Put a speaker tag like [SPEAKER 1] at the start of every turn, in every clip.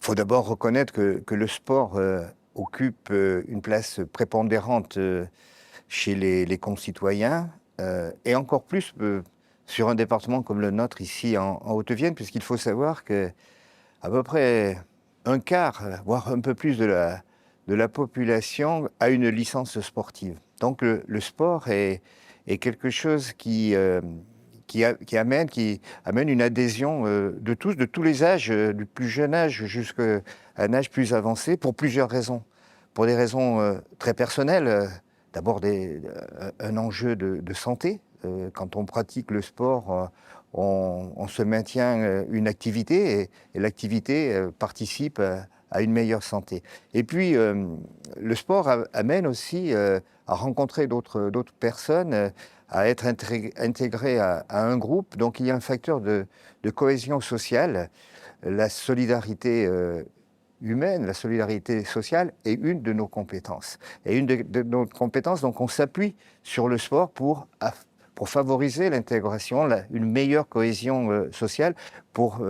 [SPEAKER 1] faut d'abord reconnaître que le sport occupe une place prépondérante chez les concitoyens et encore plus sur un département comme le nôtre ici en Haute-Vienne, puisqu'il faut savoir que à peu près un quart, voire un peu plus de la population a une licence sportive. Donc le sport est quelque chose qui amène une adhésion de tous les âges, du plus jeune âge jusqu'à un âge plus avancé, pour plusieurs raisons. Pour des raisons très personnelles, d'abord un enjeu de santé. Quand on pratique le sport, on se maintient une activité et l'activité participe à une meilleure santé. Et puis, le sport amène aussi à rencontrer d'autres personnes, à être intégré à un groupe. Donc, il y a un facteur de cohésion sociale. La solidarité humaine, la solidarité sociale est une de nos compétences. Et une de nos compétences, donc on s'appuie sur le sport pour favoriser l'intégration, une meilleure cohésion sociale, pour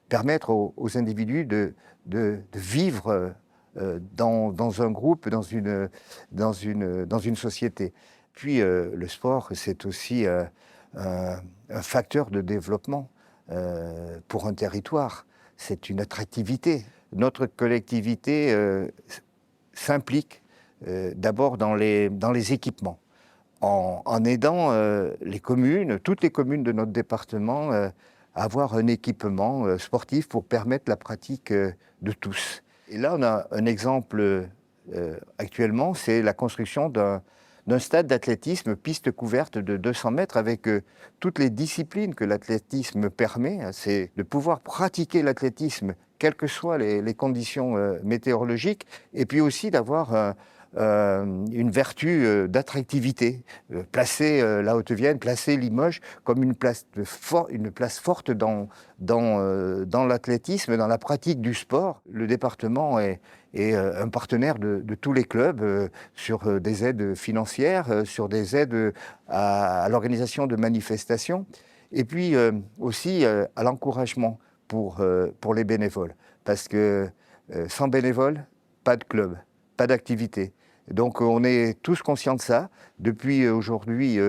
[SPEAKER 1] permettre aux individus de vivre dans un groupe, dans une société. Puis le sport, c'est aussi un facteur de développement pour un territoire. C'est une attractivité. Notre collectivité s'implique d'abord dans les équipements, en aidant les communes, toutes les communes de notre département, à avoir un équipement sportif pour permettre la pratique de tous. Et là, on a un exemple actuellement, c'est la construction d'un stade d'athlétisme, piste couverte de 200 mètres, avec toutes les disciplines que l'athlétisme permet. C'est de pouvoir pratiquer l'athlétisme, quelles que soient les conditions météorologiques, et puis aussi d'avoir une vertu d'attractivité, placer la Haute-Vienne, placer Limoges comme une place forte dans l'athlétisme, dans la pratique du sport. Le département est un partenaire de tous les clubs sur des aides financières, sur des aides à l'organisation de manifestations, et puis aussi à l'encouragement pour les bénévoles. Parce que sans bénévoles, pas de club, pas d'activité. Donc on est tous conscients de ça. Depuis aujourd'hui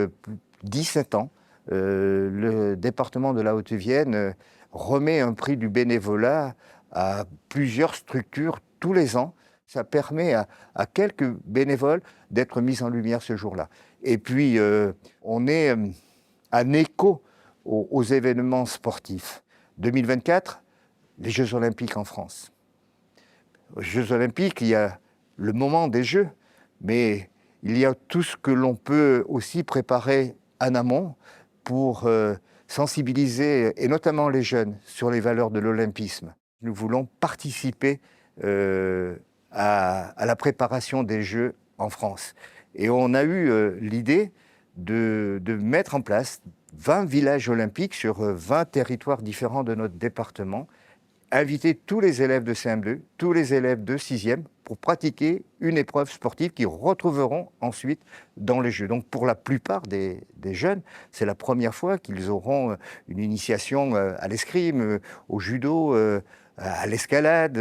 [SPEAKER 1] 17 ans, le département de la Haute-Vienne remet un prix du bénévolat à plusieurs structures tous les ans. Ça permet à quelques bénévoles d'être mis en lumière ce jour-là. Et puis on est un écho aux événements sportifs. 2024, les Jeux Olympiques en France. Aux Jeux Olympiques, il y a le moment des Jeux, mais il y a tout ce que l'on peut aussi préparer en amont pour sensibiliser, et notamment les jeunes, sur les valeurs de l'olympisme. Nous voulons participer à la préparation des Jeux en France. Et on a eu l'idée de mettre en place 20 villages olympiques sur 20 territoires différents de notre département, inviter tous les élèves de CM2, tous les élèves de 6e pour pratiquer une épreuve sportive qu'ils retrouveront ensuite dans les Jeux. Donc pour la plupart des jeunes, c'est la première fois qu'ils auront une initiation à l'escrime, au judo, à l'escalade,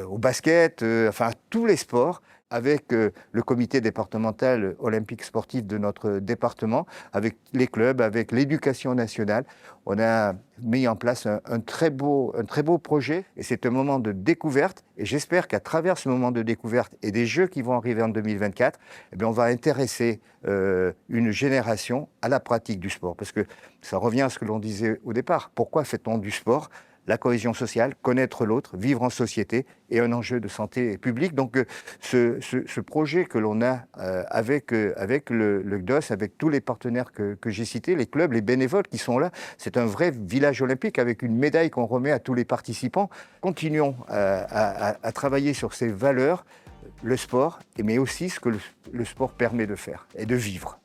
[SPEAKER 1] au basket, enfin à tous les sports, avec le comité départemental olympique sportif de notre département, avec les clubs, avec l'éducation nationale. On a mis en place un très beau projet, et c'est un moment de découverte. Et j'espère qu'à travers ce moment de découverte et des Jeux qui vont arriver en 2024, eh bien, on va intéresser une génération à la pratique du sport. Parce que ça revient à ce que l'on disait au départ. Pourquoi fait-on du sport ? La cohésion sociale, connaître l'autre, vivre en société, et un enjeu de santé publique. Donc ce projet que l'on a avec le GDOS, avec tous les partenaires que j'ai cités, les clubs, les bénévoles qui sont là, c'est un vrai village olympique avec une médaille qu'on remet à tous les participants. Continuons à travailler sur ces valeurs, le sport, mais aussi ce que le sport permet de faire et de vivre.